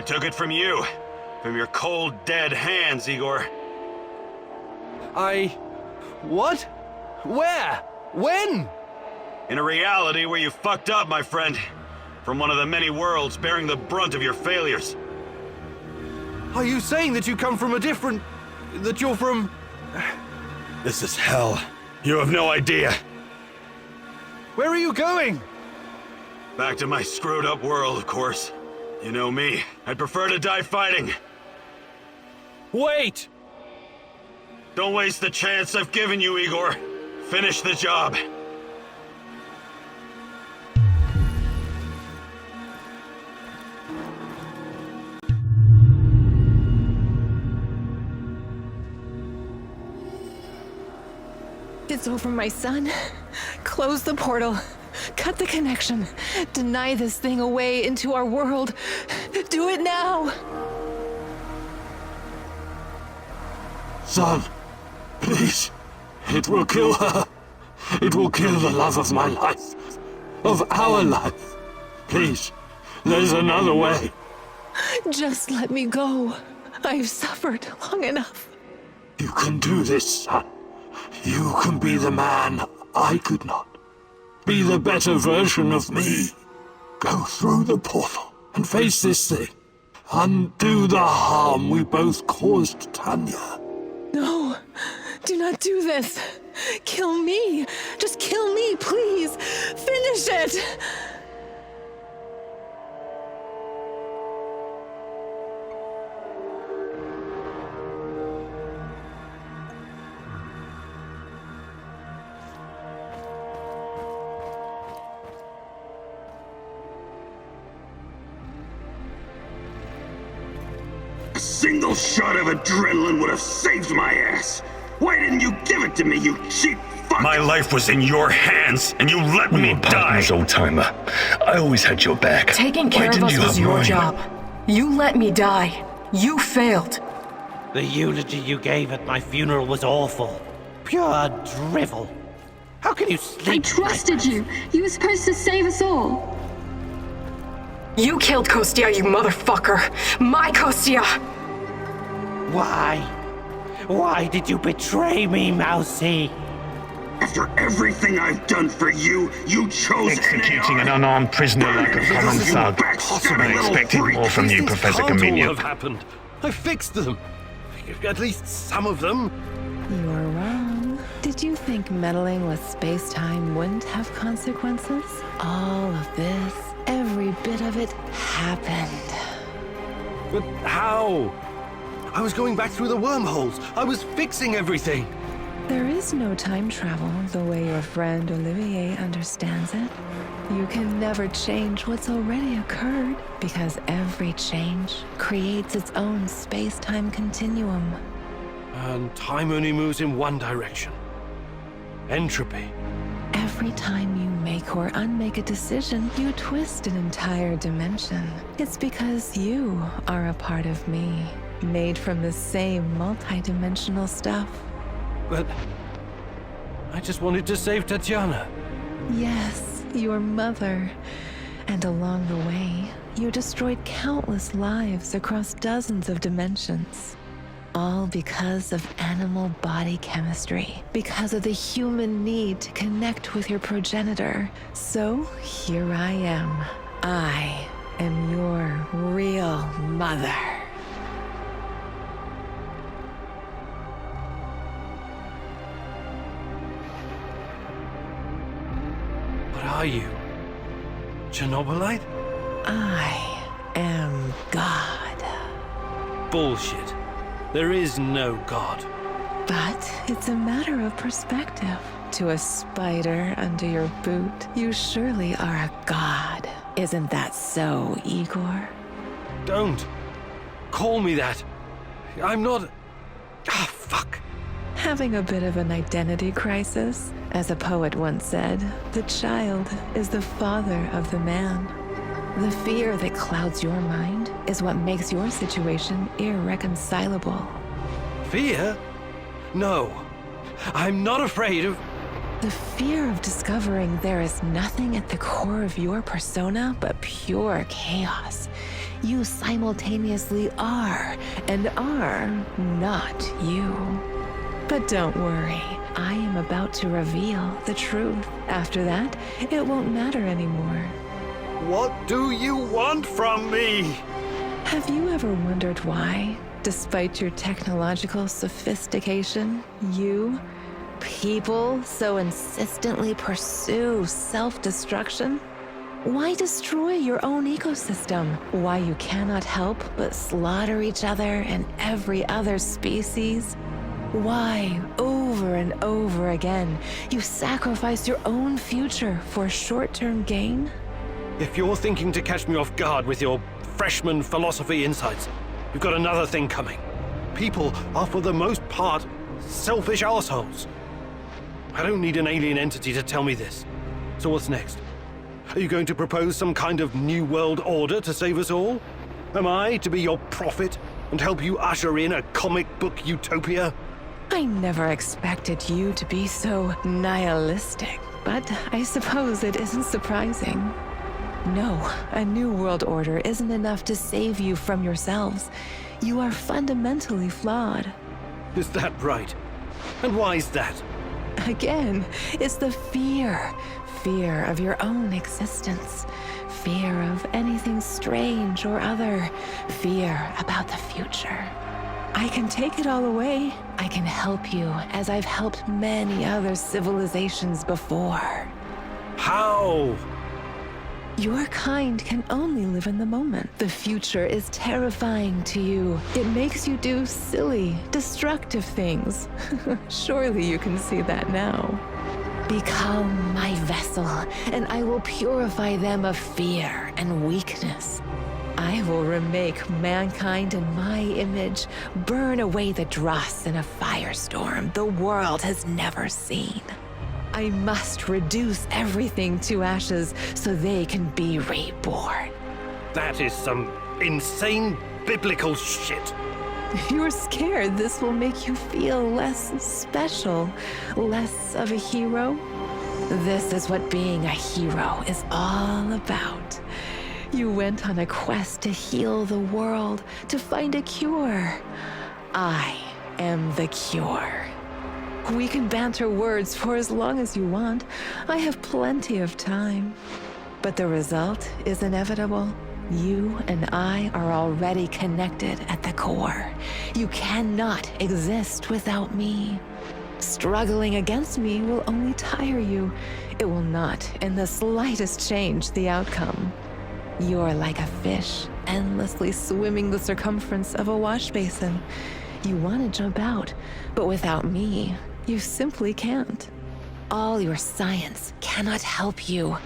took it from you. From your cold, dead hands, Igor. What? Where? When? In a reality where you fucked up, my friend. From one of the many worlds bearing the brunt of your failures. Are you saying that you come from a different... that you're from... This is hell. You have no idea. Where are you going? Back to my screwed up world, of course. You know me. I'd prefer to die fighting. Wait! Don't waste the chance I've given you, Igor. Finish the job. It's over, my son. Close the portal. Cut the connection. Deny this thing away into our world. Do it now! Son, please. It will kill her. It will kill the love of my life. Of our life. Please, there's another way. Just let me go. I've suffered long enough. You can do this, son. You can be the man I could not. Be the better version of me. Go through the portal and face this thing. Undo the harm we both caused Tanya. No, do not do this. Kill me. Just kill me, please. Finish it. A single shot of adrenaline would have saved my ass. Why didn't you give it to me, you cheap fuck? My life was in your hands, and you let me die. Partners, old-timer. I always had your back. Taking care of us was your job. You let me die. You failed. The eulogy you gave at my funeral was awful. Pure drivel. How can you sleep? I trusted you. You were supposed to save us all. You killed Kostia, you motherfucker. My Kostia! Why? Why did you betray me, Mousy? After everything I've done for you, you chose Executing an unarmed prisoner like a common thug. I expected more from you, Professor Can't all Camino. have happened. I fixed them. At least some of them. You're wrong. Did you think meddling with space-time wouldn't have consequences? All of this, every bit of it, happened. But how? I was going back through the wormholes. I was fixing everything. There is no time travel the way your friend Olivier understands it. You can never change what's already occurred, because every change creates its own space-time continuum. And time only moves in one direction. Entropy. Every time you make or unmake a decision, you twist an entire dimension. It's because you are a part of me, made from the same multi-dimensional stuff. But I just wanted to save Tatiana. Yes, your mother. And along the way, you destroyed countless lives across dozens of dimensions. All because of animal body chemistry, because of the human need to connect with your progenitor. So here I am. I am your real mother. What are you? Chernobylite? I am God. Bullshit. There is no God. But it's a matter of perspective. To a spider under your boot, you surely are a god. Isn't that so, Igor? Don't. Call me that. I'm not... Ah, fuck. Having a bit of an identity crisis? As a poet once said, the child is the father of the man. The fear that clouds your mind is what makes your situation irreconcilable. Fear? No. I'm not afraid of... The fear of discovering there is nothing at the core of your persona but pure chaos You simultaneously are and are not you. But don't worry, I am about to reveal the truth. After that, it won't matter anymore. What do you want from me? Have you ever wondered why, despite your technological sophistication, people so insistently pursue self-destruction? Why destroy your own ecosystem? Why you cannot help but slaughter each other and every other species? Why, over and over again, you sacrifice your own future for short-term gain? If you're thinking to catch me off guard with your freshman philosophy insights, you've got another thing coming. People are for the most part selfish assholes. I don't need an alien entity to tell me this. So what's next? Are you going to propose some kind of new world order to save us all? Am I to be your prophet and help you usher in a comic book utopia? I never expected you to be so nihilistic, but I suppose it isn't surprising. No, a new world order isn't enough to save you from yourselves. You are fundamentally flawed. Is that right? And why is that? Again, it's the fear. Fear of your own existence. Fear of anything strange or other. Fear about the future. I can take it all away. I can help you, as I've helped many other civilizations before. How? Your kind can only live in the moment. The future is terrifying to you. It makes you do silly, destructive things. Surely you can see that now. Become my vessel, and I will purify them of fear and weakness. I will remake mankind in my image, burn away the dross in a firestorm the world has never seen. I must reduce everything to ashes so they can be reborn. That is some insane biblical shit. You're scared this will make you feel less special, less of a hero? This is what being a hero is all about. You went on a quest to heal the world, to find a cure. I am the cure. We can banter words for as long as you want. I have plenty of time. But the result is inevitable. You and I are already connected at the core. You cannot exist without me. Struggling against me will only tire you. It will not in the slightest change the outcome. You're like a fish, endlessly swimming the circumference of a wash basin. You want to jump out, but without me, you simply can't. All your science cannot help you.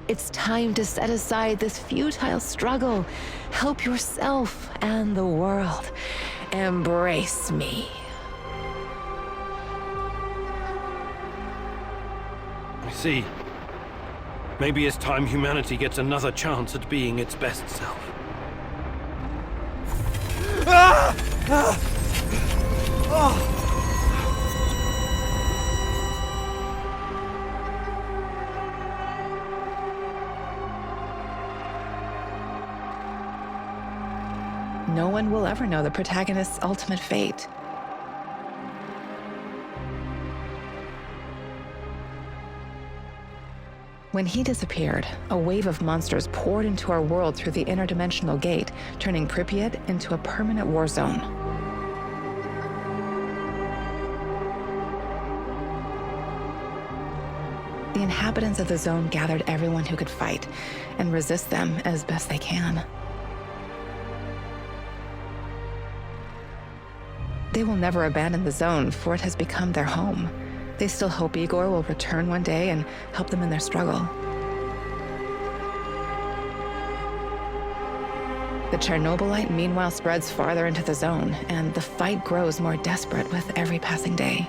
It's time to set aside this futile struggle. Help yourself and the world. Embrace me. I see. Maybe it's time humanity gets another chance at being its best self. Ah! Ah! Oh! No one will ever know the protagonist's ultimate fate. When he disappeared, a wave of monsters poured into our world through the interdimensional gate, turning Pripyat into a permanent war zone. The inhabitants of the zone gathered everyone who could fight and resist them as best they can. They will never abandon the zone, for it has become their home. They still hope Igor will return one day and help them in their struggle. The Chernobylite meanwhile spreads farther into the zone, and the fight grows more desperate with every passing day.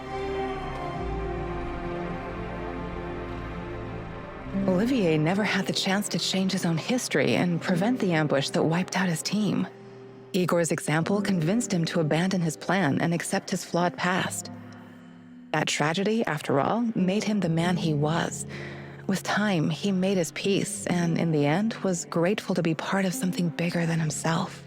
Olivier never had the chance to change his own history and prevent the ambush that wiped out his team. Igor's example convinced him to abandon his plan and accept his flawed past. That tragedy, after all, made him the man he was. With time, he made his peace, and in the end, was grateful to be part of something bigger than himself.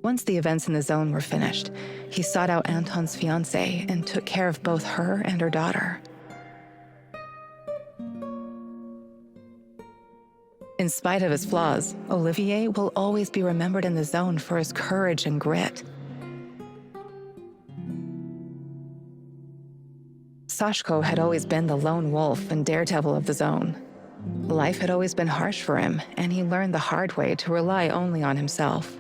Once the events in the zone were finished, he sought out Anton's fiancée and took care of both her and her daughter. In spite of his flaws, Olivier will always be remembered in the zone for his courage and grit. Sashko had always been the lone wolf and daredevil of the zone. Life had always been harsh for him, and he learned the hard way to rely only on himself.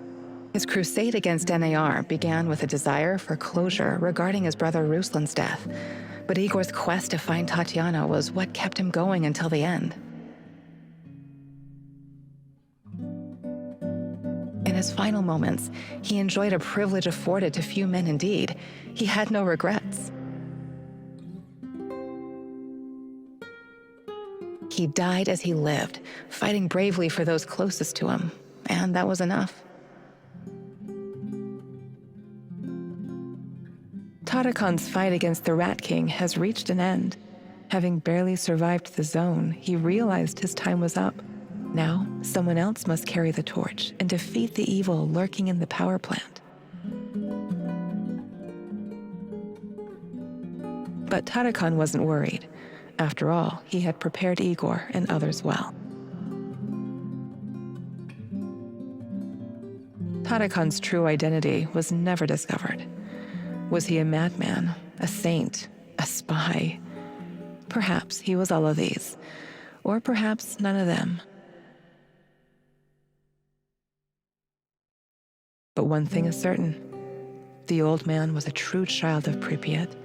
His crusade against NAR began with a desire for closure regarding his brother Ruslan's death, but Igor's quest to find Tatiana was what kept him going until the end. In his final moments, he enjoyed a privilege afforded to few men indeed. He had no regrets. He died as he lived, fighting bravely for those closest to him, and that was enough. Tarakan's fight against the Rat King has reached an end. Having barely survived the zone, he realized his time was up. Now, someone else must carry the torch and defeat the evil lurking in the power plant. But Tarakan wasn't worried. After all, he had prepared Igor and others well. Tarakan's true identity was never discovered. Was he a madman, a saint, a spy? Perhaps he was all of these, or perhaps none of them. But one thing is certain, the old man was a true child of Pripyat.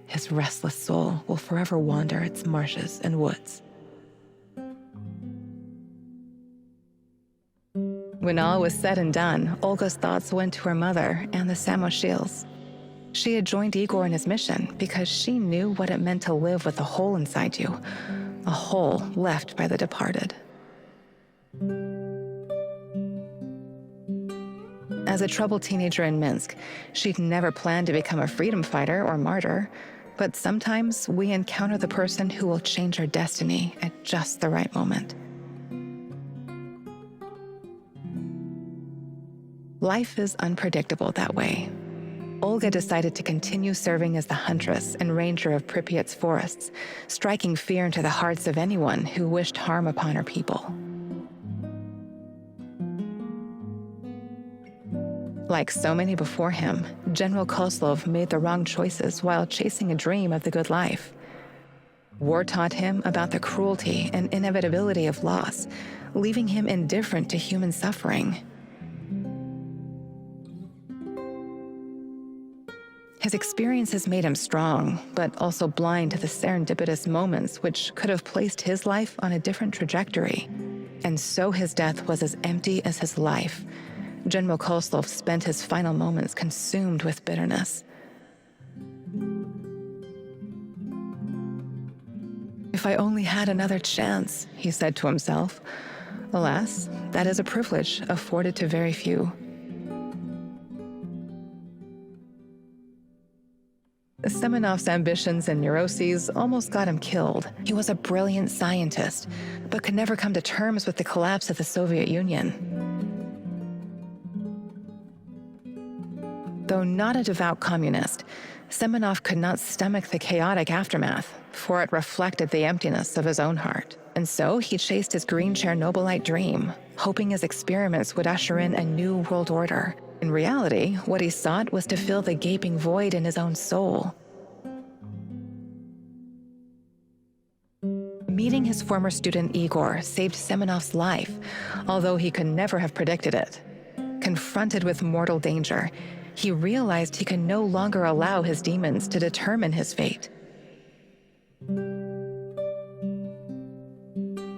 His restless soul will forever wander its marshes and woods. When all was said and done, Olga's thoughts went to her mother and the Samoshils. She had joined Igor in his mission because she knew what it meant to live with a hole inside you, a hole left by the departed. As a troubled teenager in Minsk, she'd never planned to become a freedom fighter or martyr, but sometimes we encounter the person who will change our destiny at just the right moment. Life is unpredictable that way. Olga decided to continue serving as the huntress and ranger of Pripyat's forests, striking fear into the hearts of anyone who wished harm upon her people. Like so many before him, General Kozlov made the wrong choices while chasing a dream of the good life. War taught him about the cruelty and inevitability of loss, leaving him indifferent to human suffering. His experiences made him strong, but also blind to the serendipitous moments which could have placed his life on a different trajectory. And so his death was as empty as his life. General Kozlov spent his final moments consumed with bitterness. If I only had another chance, he said to himself. Alas, that is a privilege afforded to very few. Semenov's ambitions and neuroses almost got him killed. He was a brilliant scientist, but could never come to terms with the collapse of the Soviet Union. Though not a devout communist, Semenov could not stomach the chaotic aftermath, for it reflected the emptiness of his own heart. And so he chased his green Chernobylite dream, hoping his experiments would usher in a new world order. In reality, what he sought was to fill the gaping void in his own soul. Meeting his former student Igor saved Semenov's life, although he could never have predicted it. Confronted with mortal danger, he realized he could no longer allow his demons to determine his fate.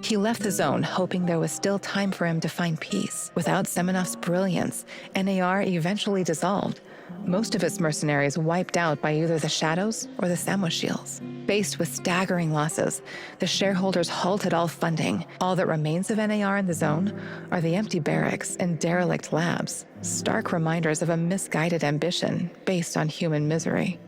He left the zone, hoping there was still time for him to find peace. Without Semenov's brilliance, NAR eventually dissolved, most of its mercenaries wiped out by either the Shadows or the Samoshils. Faced with staggering losses, the shareholders halted all funding. All that remains of NAR in the zone are the empty barracks and derelict labs, stark reminders of a misguided ambition based on human misery.